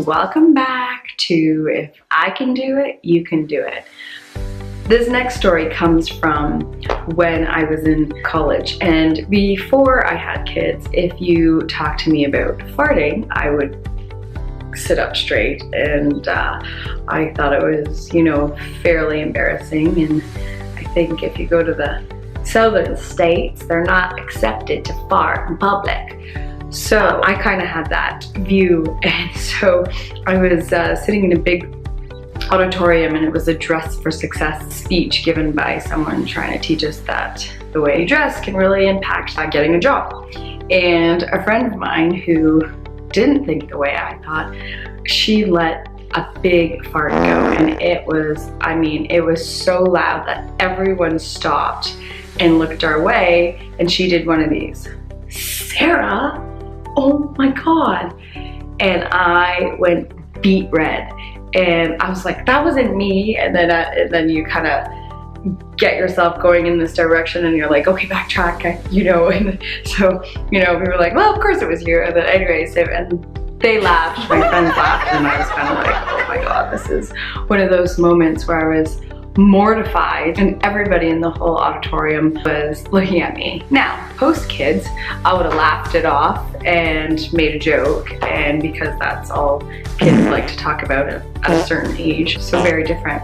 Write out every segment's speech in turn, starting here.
welcome back to If I Can Do It, You Can Do It. This next story comes from when I was in college, and before I had kids, if you talked to me about farting, I would sit up straight, and I thought it was, fairly embarrassing. And I think if you go to the southern states, they're not accepted to fart in public. So I kind of had that view, and so I was sitting in a big auditorium, and it was a Dress for Success speech given by someone trying to teach us that the way you dress can really impact getting a job. And a friend of mine who didn't think the way I thought, she let a big fart go, and it was so loud that everyone stopped and looked our way, and she did one of these. Sarah, oh my God. And I went beet red, and I was like, that wasn't me. And then you kind of get yourself going in this direction, and you're like, okay, backtrack, and so, we were like, well, of course it was you. And then anyways, and they laughed, my friends laughed, and I was kind of like, oh my God, this is one of those moments where I was mortified, and everybody in the whole auditorium was looking at me. Now, post kids, I would have laughed it off and made a joke, and because that's all kids like to talk about at a certain age, so very different.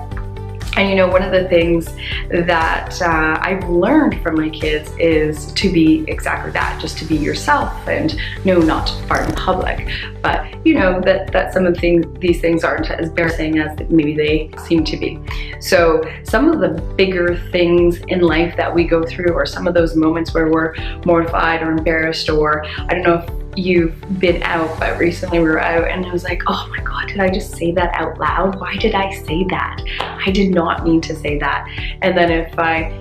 And one of the things that I've learned from my kids is to be exactly that, just to be yourself, and no, not to fart in public. But that some of these things aren't as embarrassing as maybe they seem to be. So some of the bigger things in life that we go through, or some of those moments where we're mortified or embarrassed, or I don't know if you've been out, but recently we were out, and I was like, oh my God, did I just say that out loud? Why did I say that? I did not mean to say that. And then if I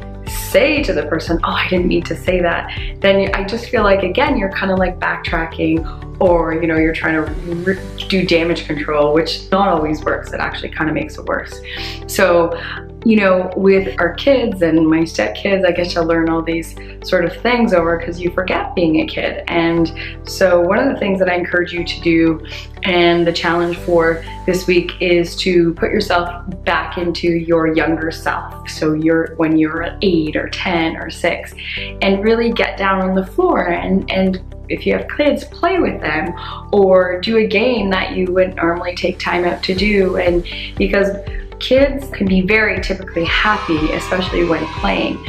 say to the person, oh, I didn't mean to say that, then I just feel like, again, you're kind of like backtracking, or you're trying to do damage control, which not always works. It actually kind of makes it worse. So with our kids and my stepkids, I get to learn all these sort of things over, because you forget being a kid. And so one of the things that I encourage you to do, and the challenge for this week, is to put yourself back into your younger self. So when you're 8 or 10 or 6, and really get down on the floor, and if you have kids, play with them, or do a game that you wouldn't normally take time out to do. And because kids can be very typically happy, especially when playing.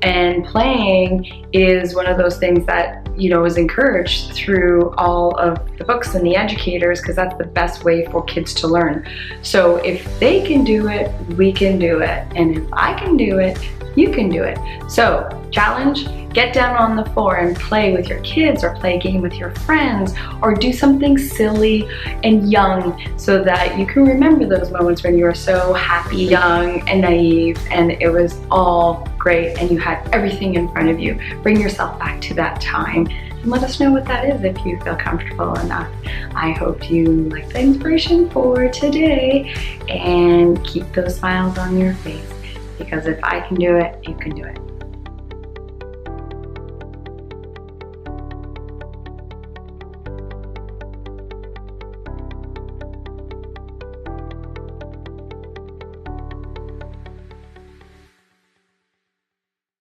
And playing is one of those things that, is encouraged through all of the books and the educators, because that's the best way for kids to learn. So if they can do it, we can do it. And if I can do it, you can do it. So challenge, get down on the floor and play with your kids, or play a game with your friends, or do something silly and young, so that you can remember those moments when you were so happy, young, and naive, and it was all great, and you had everything in front of you. Bring yourself back to that time, and let us know what that is if you feel comfortable enough. I hope you like the inspiration for today, and keep those smiles on your face, because if I can do it, you can do it.